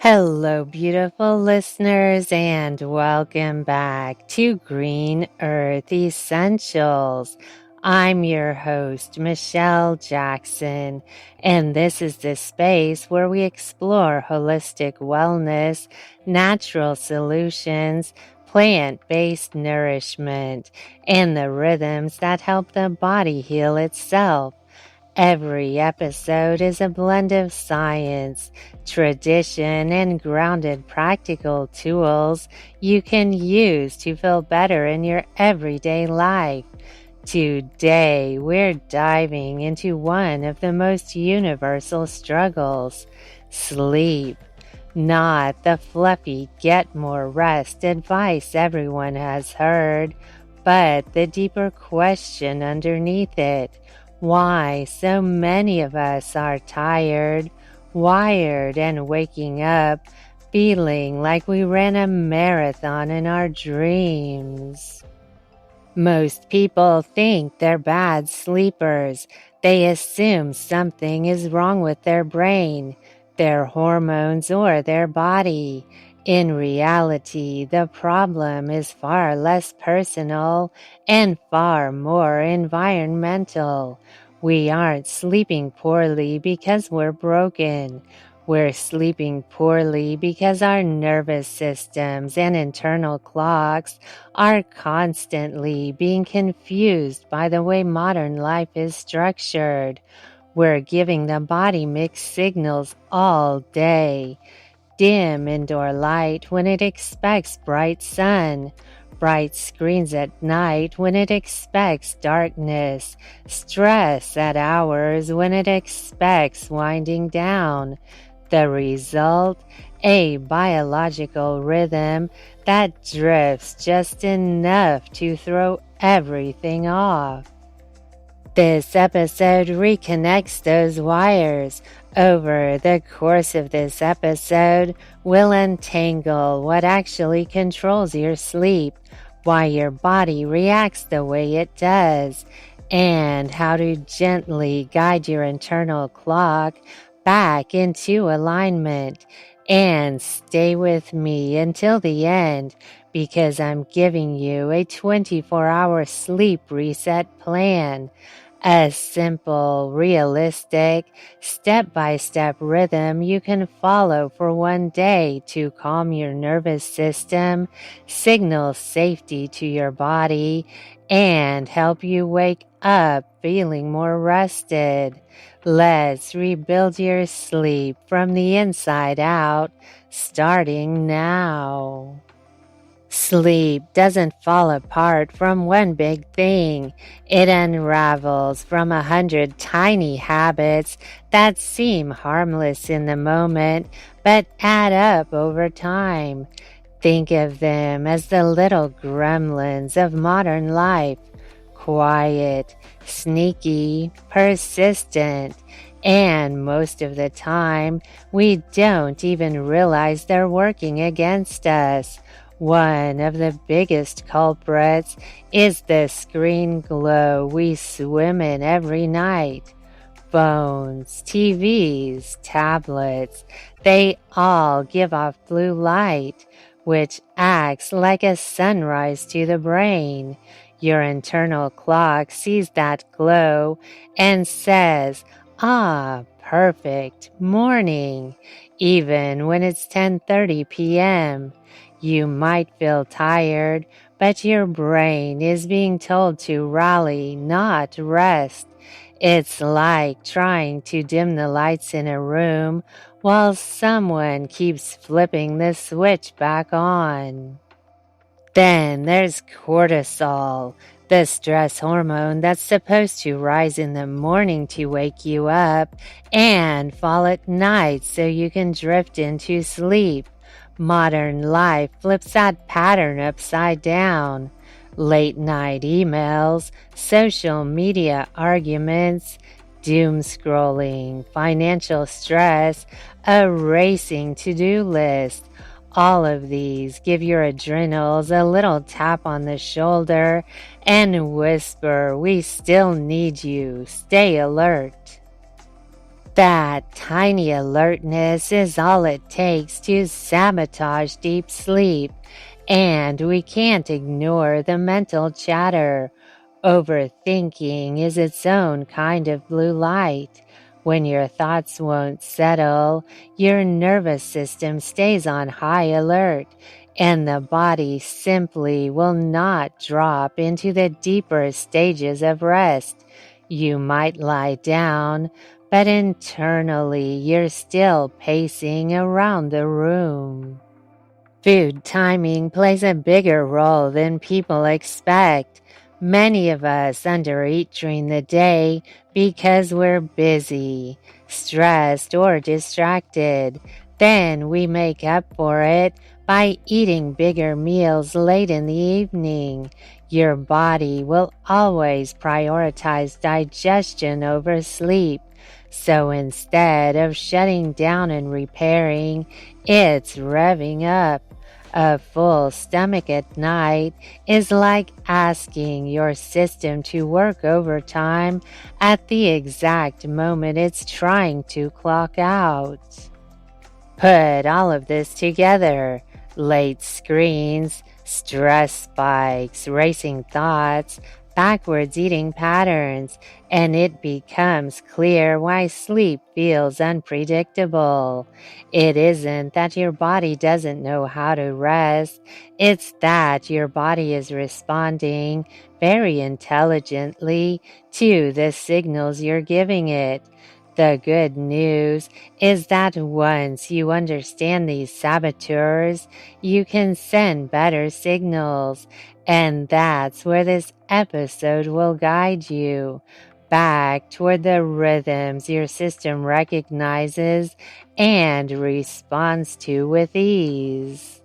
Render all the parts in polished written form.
Hello, beautiful listeners, and welcome back to Green Earth Essentials. I'm your host, Michelle Jackson, and this is the space where we explore holistic wellness, natural solutions, plant-based nourishment, and the rhythms that help the body heal itself. Every episode is a blend of science, tradition, and grounded practical tools you can use to feel better in your everyday life. Today, we're diving into one of the most universal struggles: sleep. Not the fluffy get more rest advice everyone has heard, but the deeper question underneath it: why so many of us are tired, wired, and waking up feeling like we ran a marathon in our dreams. Most people think they're bad sleepers. They assume something is wrong with their brain, their hormones, or their body. In reality, the problem is far less personal and far more environmental. We aren't sleeping poorly because we're broken. We're sleeping poorly because our nervous systems and internal clocks are constantly being confused by the way modern life is structured. We're giving the body mixed signals all day. Dim indoor light when it expects bright sun. Bright screens at night when it expects darkness. Stress at hours when it expects winding down. The result? A biological rhythm that drifts just enough to throw everything off. This episode reconnects those wires. Over the course of this episode, we'll untangle what actually controls your sleep, why your body reacts the way it does, and how to gently guide your internal clock back into alignment. And stay with me until the end, because I'm giving you a 24-hour sleep reset plan. A simple, realistic, step-by-step rhythm you can follow for one day to calm your nervous system, signal safety to your body, and help you wake up feeling more rested. Let's rebuild your sleep from the inside out, starting now. Sleep doesn't fall apart from one big thing. It unravels from 100 tiny habits that seem harmless in the moment but add up over time. Think of them as the little gremlins of modern life: quiet, sneaky, persistent, and most of the time we don't even realize they're working against us. One of the biggest culprits is the screen glow we swim in every night. Phones, TVs, tablets, they all give off blue light, which acts like a sunrise to the brain. Your internal clock sees that glow and says, "Ah, perfect, morning," even when it's 10:30 p.m. You might feel tired, but your brain is being told to rally, not rest. It's like trying to dim the lights in a room while someone keeps flipping the switch back on. Then there's cortisol, the stress hormone that's supposed to rise in the morning to wake you up and fall at night so you can drift into sleep. Modern life flips that pattern upside down. Late night emails, social media arguments, doom scrolling, financial stress, a racing to-do list. All of these give your adrenals a little tap on the shoulder and whisper, "We still need you. Stay alert." That tiny alertness is all it takes to sabotage deep sleep, and we can't ignore the mental chatter. Overthinking is its own kind of blue light. When your thoughts won't settle, your nervous system stays on high alert, and the body simply will not drop into the deeper stages of rest. You might lie down, but internally you're still pacing around the room. Food timing plays a bigger role than people expect. Many of us undereat during the day because we're busy, stressed, or distracted. Then we make up for it by eating bigger meals late in the evening. Your body will always prioritize digestion over sleep. So instead of shutting down and repairing, it's revving up. A full stomach at night is like asking your system to work overtime at the exact moment it's trying to clock out. Put all of this together: late screens, stress spikes, racing thoughts, backwards eating patterns, and it becomes clear why sleep feels unpredictable. It isn't that your body doesn't know how to rest, it's that your body is responding very intelligently to the signals you're giving it. The good news is that once you understand these saboteurs, you can send better signals. And that's where this episode will guide you back toward the rhythms your system recognizes and responds to with ease.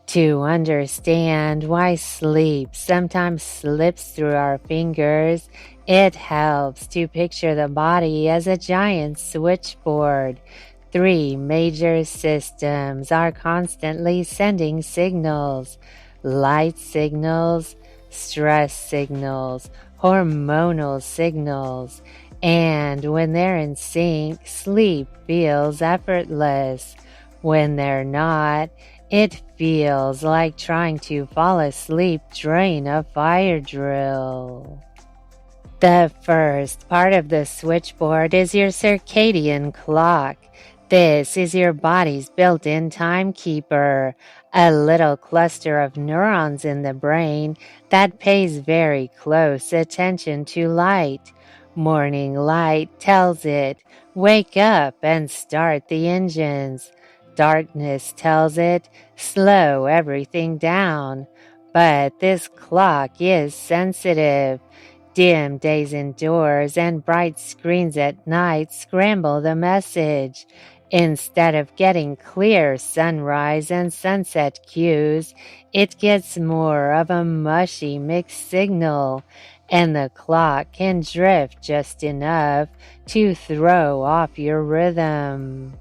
To understand why sleep sometimes slips through our fingers, it helps to picture the body as a giant switchboard. Three major systems are constantly sending signals: light signals, stress signals, hormonal signals. And when they're in sync, sleep feels effortless. When they're not, it feels like trying to fall asleep during a fire drill. The first part of the switchboard is your circadian clock. This is your body's built-in timekeeper, a little cluster of neurons in the brain that pays very close attention to light. Morning light tells it, wake up and start the engines. Darkness tells it, slow everything down. But this clock is sensitive. Dim days indoors and bright screens at night scramble the message. Instead of getting clear sunrise and sunset cues, it gets more of a mushy mixed signal, and the clock can drift just enough to throw off your rhythm.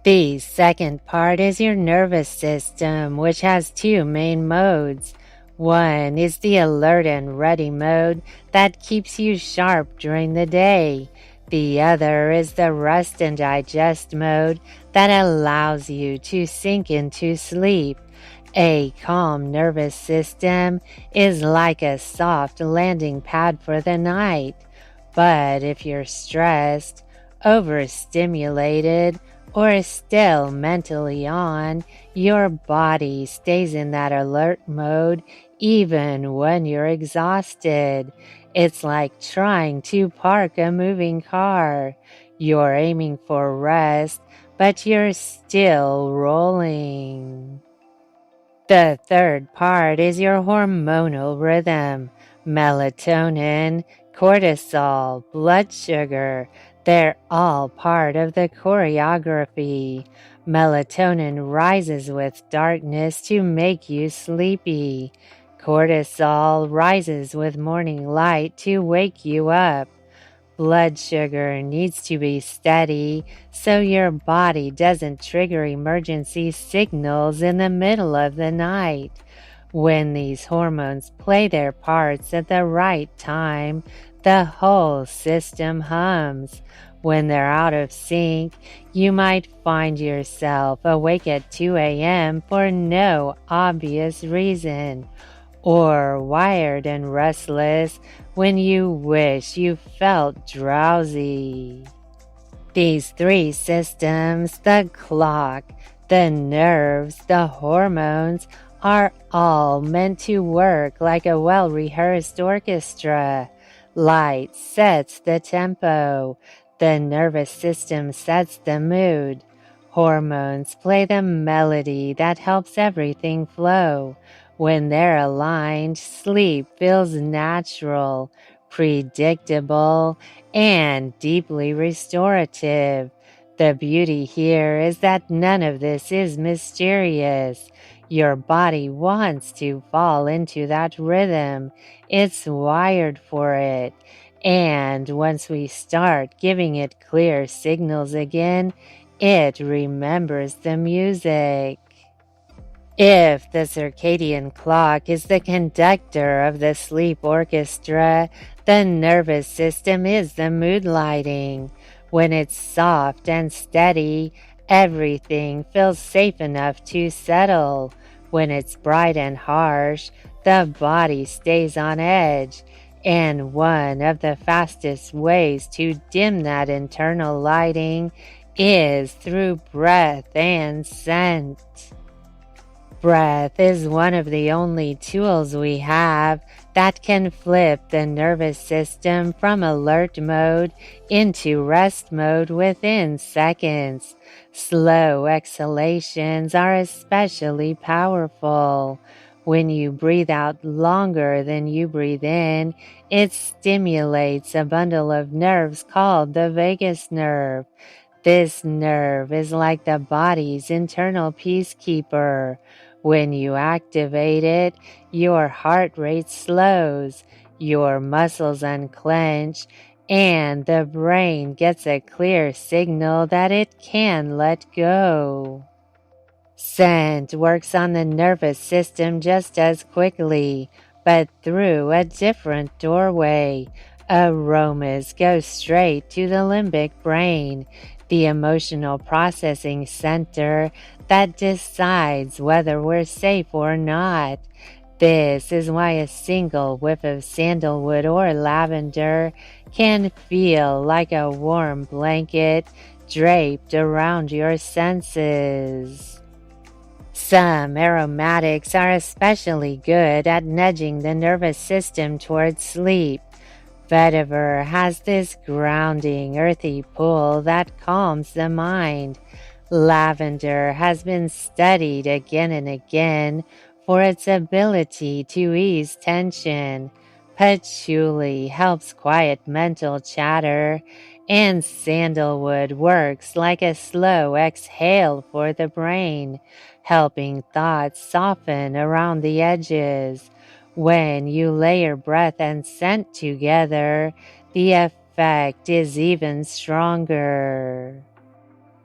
The second part is your nervous system, which has two main modes. One is the alert and ready mode that keeps you sharp during the day. The other is the rest and digest mode that allows you to sink into sleep. A calm nervous system is like a soft landing pad for the night. But if you're stressed, overstimulated, or still mentally on, your body stays in that alert mode even when you're exhausted. It's like trying to park a moving car. You're aiming for rest, but you're still rolling. The third part is your hormonal rhythm. Melatonin, cortisol, blood sugar, they're all part of the choreography. Melatonin rises with darkness to make you sleepy. Cortisol rises with morning light to wake you up. Blood sugar needs to be steady so your body doesn't trigger emergency signals in the middle of the night. When these hormones play their parts at the right time, the whole system hums. When they're out of sync, you might find yourself awake at 2 a.m. for no obvious reason, or wired and restless when you wish you felt drowsy. These three systems, the clock, the nerves, the hormones, are all meant to work like a well-rehearsed orchestra. Light sets the tempo. The nervous system sets the mood. Hormones play the melody that helps everything flow. When they're aligned, sleep feels natural, predictable, and deeply restorative. The beauty here is that none of this is mysterious. Your body wants to fall into that rhythm. It's wired for it. And once we start giving it clear signals again, it remembers the music. If the circadian clock is the conductor of the sleep orchestra, the nervous system is the mood lighting. When it's soft and steady, everything feels safe enough to settle. When it's bright and harsh, the body stays on edge. And one of the fastest ways to dim that internal lighting is through breath and scent. Breath is one of the only tools we have that can flip the nervous system from alert mode into rest mode within seconds. Slow exhalations are especially powerful. When you breathe out longer than you breathe in, it stimulates a bundle of nerves called the vagus nerve. This nerve is like the body's internal peacekeeper. When you activate it, your heart rate slows, your muscles unclench, and the brain gets a clear signal that it can let go. Scent works on the nervous system just as quickly, but through a different doorway. Aromas go straight to the limbic brain, the emotional processing center that decides whether we're safe or not. This is why a single whiff of sandalwood or lavender can feel like a warm blanket draped around your senses. Some aromatics are especially good at nudging the nervous system towards sleep. Vetiver has this grounding, earthy pull that calms the mind. Lavender has been studied again and again for its ability to ease tension. Patchouli helps quiet mental chatter, and sandalwood works like a slow exhale for the brain, helping thoughts soften around the edges. When you layer breath and scent together, the effect is even stronger.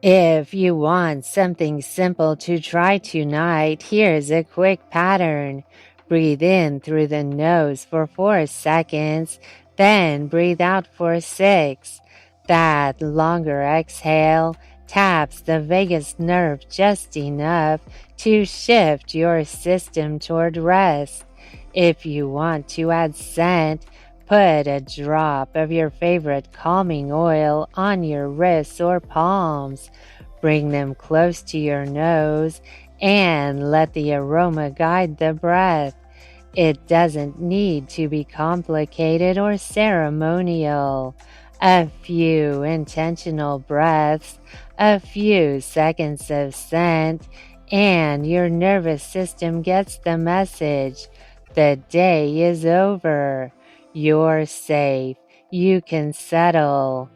If you want something simple to try tonight, here's a quick pattern. Breathe in through the nose for 4 seconds, then breathe out for 6. That longer exhale taps the vagus nerve just enough to shift your system toward rest. If you want to add scent, put a drop of your favorite calming oil on your wrists or palms. Bring them close to your nose and let the aroma guide the breath. It doesn't need to be complicated or ceremonial. A few intentional breaths, a few seconds of scent, and your nervous system gets the message. The day is over. You're safe. You can settle.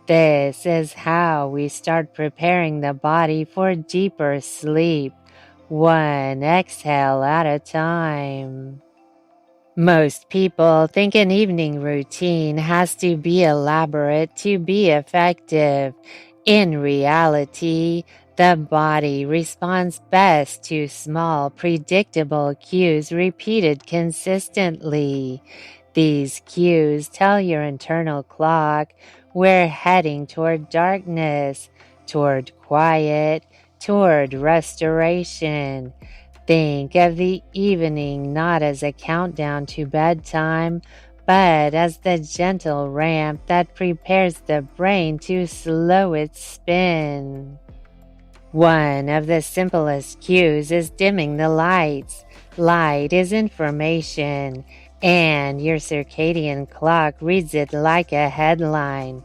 This is how we start preparing the body for deeper sleep, one exhale at a time. Most people think an evening routine has to be elaborate to be effective. In reality, the body responds best to small, predictable cues repeated consistently. These cues tell your internal clock we're heading toward darkness, toward quiet, toward restoration. Think of the evening not as a countdown to bedtime, but as the gentle ramp that prepares the brain to slow its spin. One of the simplest cues is dimming the lights. Light is information, and your circadian clock reads it like a headline.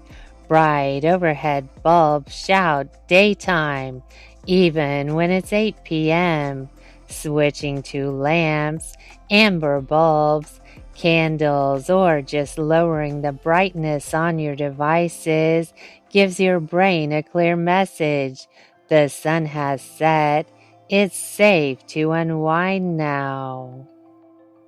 Bright overhead bulbs shout daytime, even when it's 8 p.m. Switching to lamps, amber bulbs, candles, or just lowering the brightness on your devices gives your brain a clear message. The sun has set. It's safe to unwind now.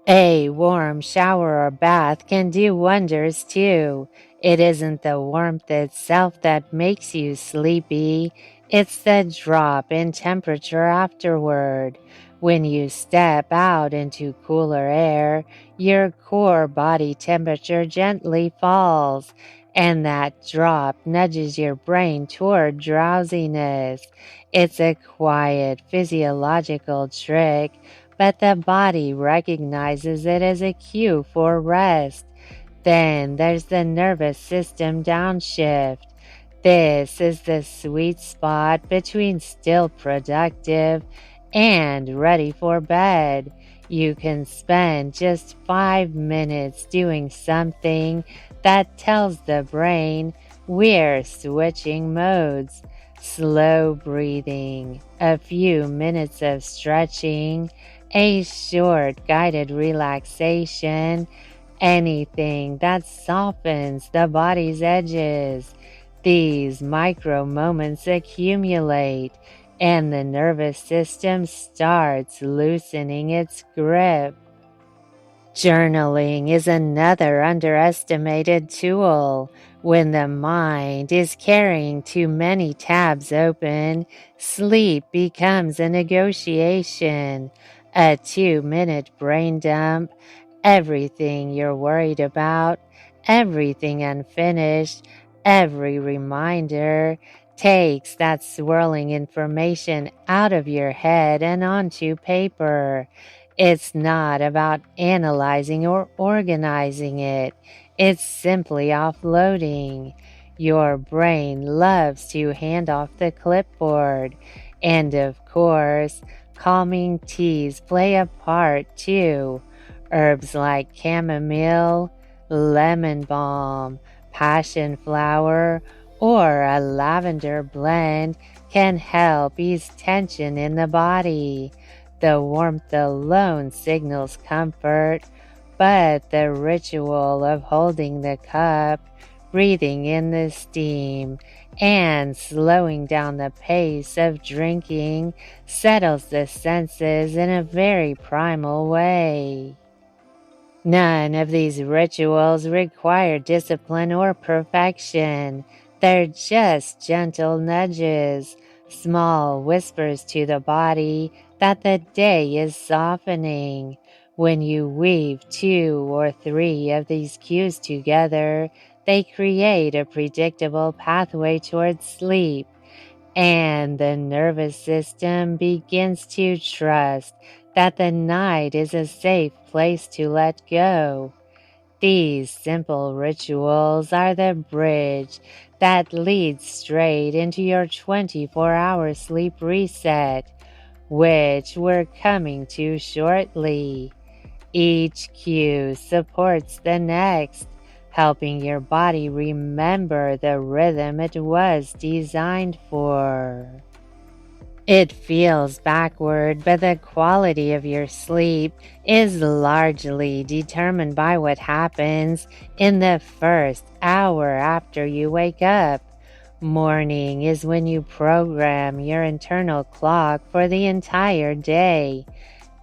A warm shower or bath can do wonders too. It isn't the warmth itself that makes you sleepy, it's the drop in temperature afterward. When you step out into cooler air, your core body temperature gently falls, and that drop nudges your brain toward drowsiness. It's a quiet physiological trick, but the body recognizes it as a cue for rest. Then there's the nervous system downshift. This is the sweet spot between still productive and ready for bed. You can spend just 5 minutes doing something that tells the brain we're switching modes. Slow breathing, a few minutes of stretching, a short guided relaxation, anything that softens the body's edges. These micro moments accumulate, and the nervous system starts loosening its grip. Journaling is another underestimated tool. When the mind is carrying too many tabs open, sleep becomes a negotiation, a 2-minute brain dump, everything you're worried about, everything unfinished, every reminder takes that swirling information out of your head and onto paper. It's not about analyzing or organizing it. It's simply offloading. Your brain loves to hand off the clipboard. And of course, calming teas play a part too. Herbs like chamomile, lemon balm, passion flower, or a lavender blend can help ease tension in the body. The warmth alone signals comfort, but the ritual of holding the cup, breathing in the steam, and slowing down the pace of drinking settles the senses in a very primal way. None of these rituals require discipline or perfection. They're just gentle nudges, small whispers to the body that the day is softening. When you weave 2 or 3 of these cues together, they create a predictable pathway towards sleep, and the nervous system begins to trust that the night is a safe place to let go. These simple rituals are the bridge that leads straight into your 24-hour sleep reset, which we're coming to shortly. Each cue supports the next, helping your body remember the rhythm it was designed for. It feels backward, but the quality of your sleep is largely determined by what happens in the first hour after you wake up. Morning is when you program your internal clock for the entire day.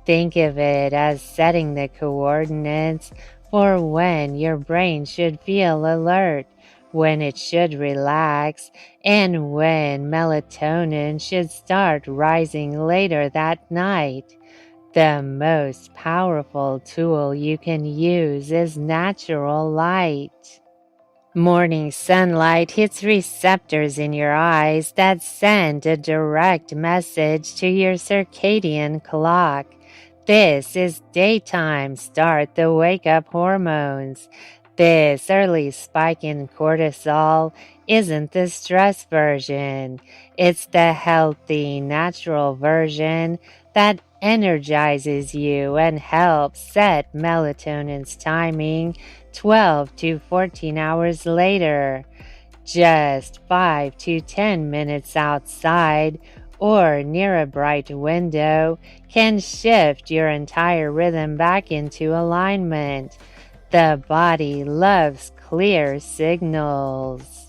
Think of it as setting the coordinates for when your brain should feel alert, when it should relax, and when melatonin should start rising later that night. The most powerful tool you can use is natural light. Morning sunlight hits receptors in your eyes that send a direct message to your circadian clock. This is daytime start the wake-up hormones. This early spike in cortisol isn't the stress version. It's the healthy, natural version that energizes you and helps set melatonin's timing 12 to 14 hours later. Just 5 to 10 minutes outside or near a bright window can shift your entire rhythm back into alignment. The body loves clear signals.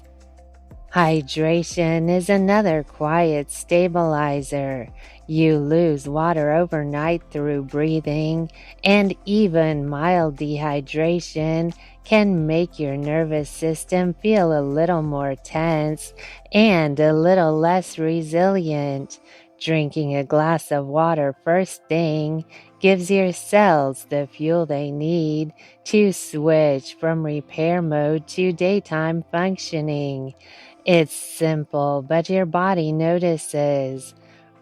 Hydration is another quiet stabilizer. You lose water overnight through breathing, and even mild dehydration can make your nervous system feel a little more tense and a little less resilient. Drinking a glass of water first thing gives your cells the fuel they need to switch from repair mode to daytime functioning. It's simple, but your body notices.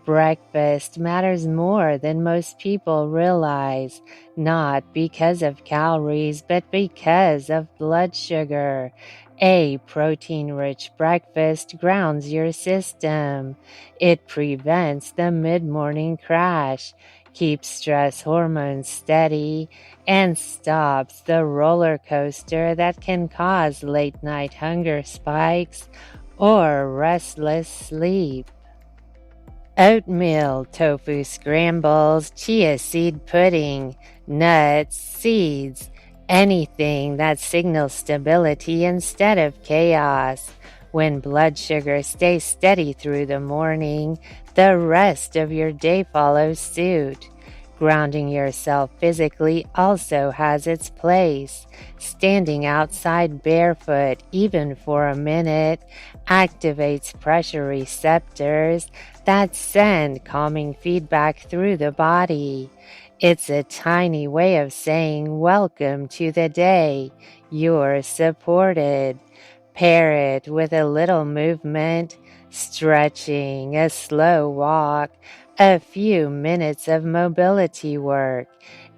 Breakfast matters more than most people realize, not because of calories, but because of blood sugar. A protein-rich breakfast grounds your system. It prevents the mid-morning crash, keeps stress hormones steady, and stops the roller coaster that can cause late-night hunger spikes or restless sleep. Oatmeal, tofu scrambles, chia seed pudding, nuts, seeds, anything that signals stability instead of chaos. When blood sugar stays steady through the morning, the rest of your day follows suit. Grounding yourself physically also has its place. Standing outside barefoot, even for a minute, activates pressure receptors that send calming feedback through the body. It's a tiny way of saying welcome to the day. You're supported. Pair it with a little movement, stretching, a slow walk, a few minutes of mobility work,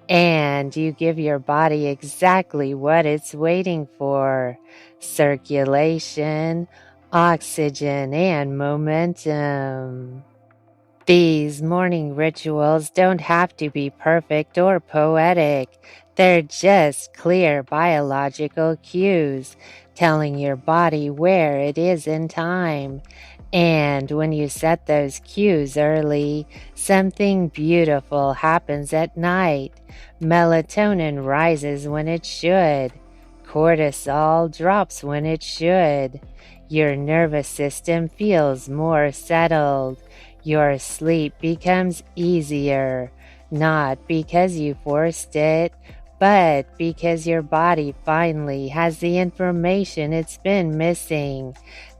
and you give your body exactly what it's waiting for: circulation, oxygen, and momentum. These morning rituals don't have to be perfect or poetic. They're just clear biological cues telling your body where it is in time. And when you set those cues early, something beautiful happens at night. Melatonin rises when it should. Cortisol drops when it should. Your nervous system feels more settled. Your sleep becomes easier, not because you forced it, but because your body finally has the information it's been missing.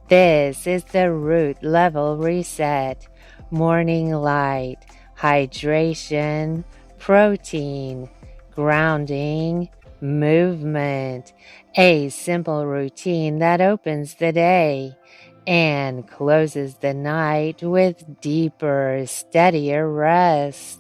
This is the root level reset: morning light, hydration, protein, grounding, movement. A simple routine that opens the day and closes the night with deeper, steadier rest.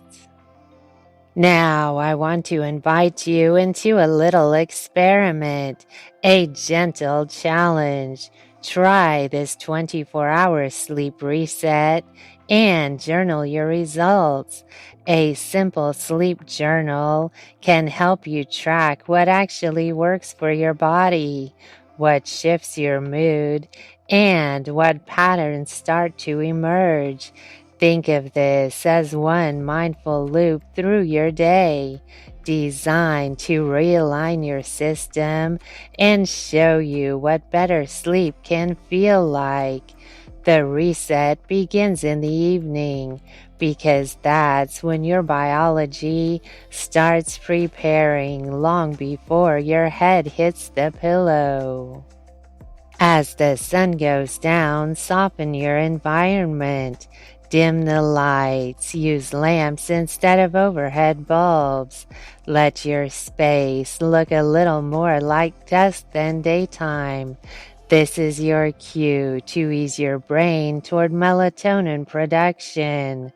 Now I want to invite you into a little experiment, a gentle challenge. Try this 24-hour sleep reset and journal your results. A simple sleep journal can help you track what actually works for your body, what shifts your mood, and what patterns start to emerge. Think of this as one mindful loop through your day, designed to realign your system and show you what better sleep can feel like. The reset begins in the evening because that's when your biology starts preparing long before your head hits the pillow. As the sun goes down, soften your environment. Dim the lights. Use lamps instead of overhead bulbs. Let your space look a little more like dusk than daytime. This is your cue to ease your brain toward melatonin production.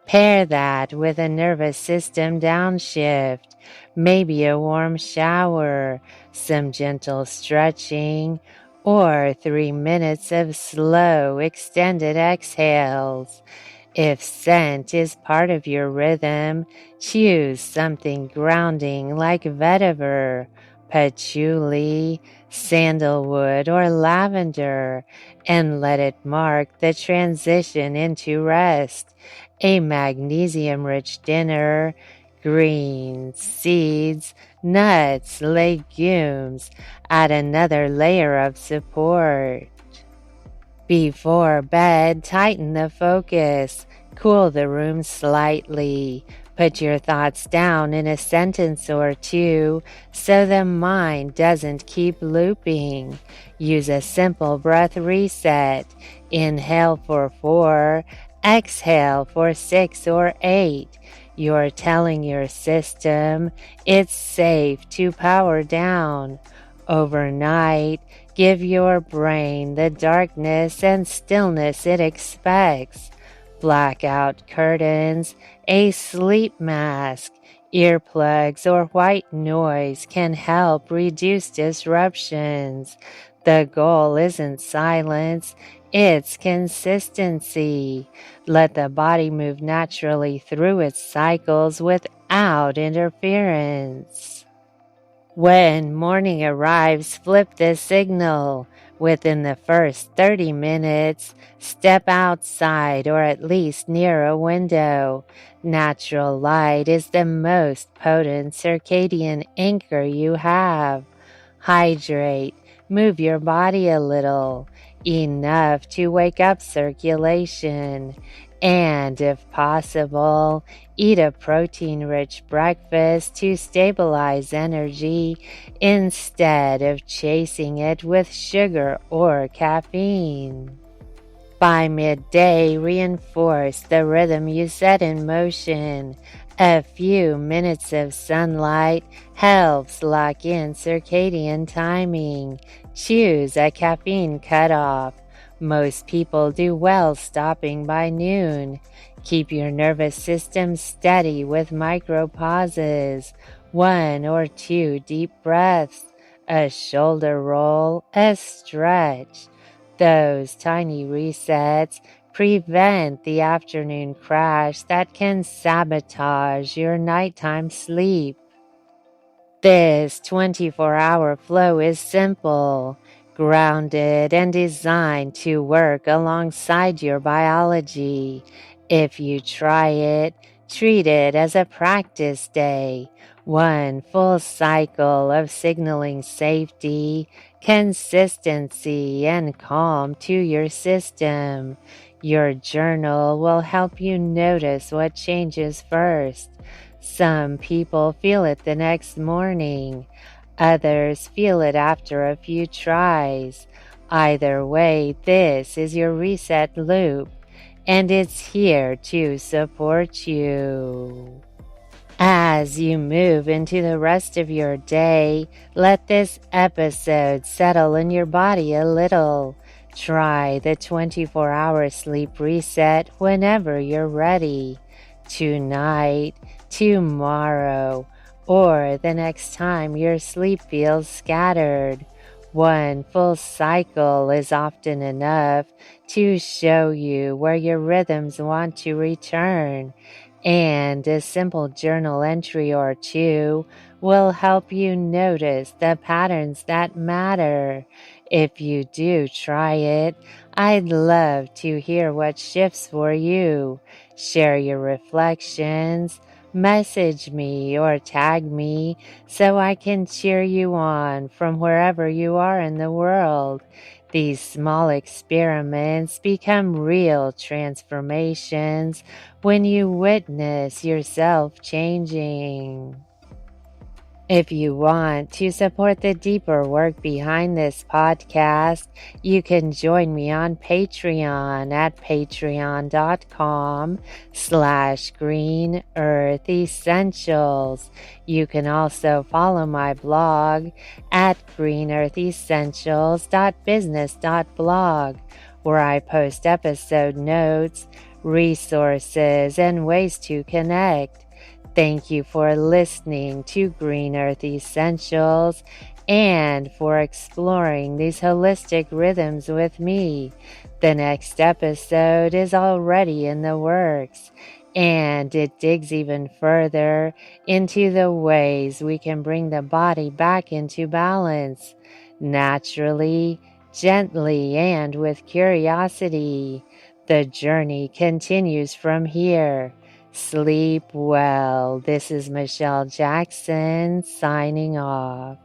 Pair that with a nervous system downshift, maybe a warm shower, some gentle stretching, or 3 minutes of slow, extended exhales. If scent is part of your rhythm, choose something grounding like vetiver, patchouli, sandalwood, or lavender, and let it mark the transition into rest. A magnesium-rich dinner, greens, seeds, nuts, legumes add another layer of support. Before bed, tighten the focus, cool the room slightly, put your thoughts down in a sentence or two so the mind doesn't keep looping. Use a simple breath reset. Inhale for 4, exhale for 6 or 8. You're telling your system it's safe to power down. Overnight, give your brain the darkness and stillness it expects. Blackout curtains, a sleep mask, earplugs, or white noise can help reduce disruptions. The goal isn't silence, it's consistency. Let the body move naturally through its cycles without interference. When morning arrives, flip the signal. Within the first 30 minutes, step outside or at least near a window. Natural light is the most potent circadian anchor you have. Hydrate, move your body a little, enough to wake up circulation. And if possible, eat a protein-rich breakfast to stabilize energy instead of chasing it with sugar or caffeine. By midday, reinforce the rhythm you set in motion. A few minutes of sunlight helps lock in circadian timing. Choose a caffeine cutoff. Most people do well stopping by noon. Keep your nervous system steady with micro pauses, 1 or 2 deep breaths, a shoulder roll, a stretch. Those tiny resets prevent the afternoon crash that can sabotage your nighttime sleep. This 24-hour flow is simple, grounded, and designed to work alongside your biology. If you try it, treat it as a practice day, one full cycle of signaling safety, consistency, and calm to your system. Your journal will help you notice what changes first. Some people feel it the next morning. Others feel it after a few tries. Either way, this is your reset loop, and it's here to support you. As you move into the rest of your day, let this episode settle in your body a little. Try the 24-hour sleep reset whenever you're ready. Tonight, tomorrow, or the next time your sleep feels scattered. One full cycle is often enough to show you where your rhythms want to return, and a simple journal entry or two will help you notice the patterns that matter. If you do try it, I'd love to hear what shifts for you. Share your reflections, message me or tag me so I can cheer you on from wherever you are in the world. These small experiments become real transformations when you witness yourself changing. If you want to support the deeper work behind this podcast, you can join me on Patreon at patreon.com/Green Earth Essentials. You can also follow my blog at greenearthessentials.business.blog, where I post episode notes, resources, and ways to connect. Thank you for listening to Green Earth Essentials and for exploring these holistic rhythms with me. The next episode is already in the works, and it digs even further into the ways we can bring the body back into balance, naturally, gently, and with curiosity. The journey continues from here. Sleep well. This is Michelle Jackson signing off.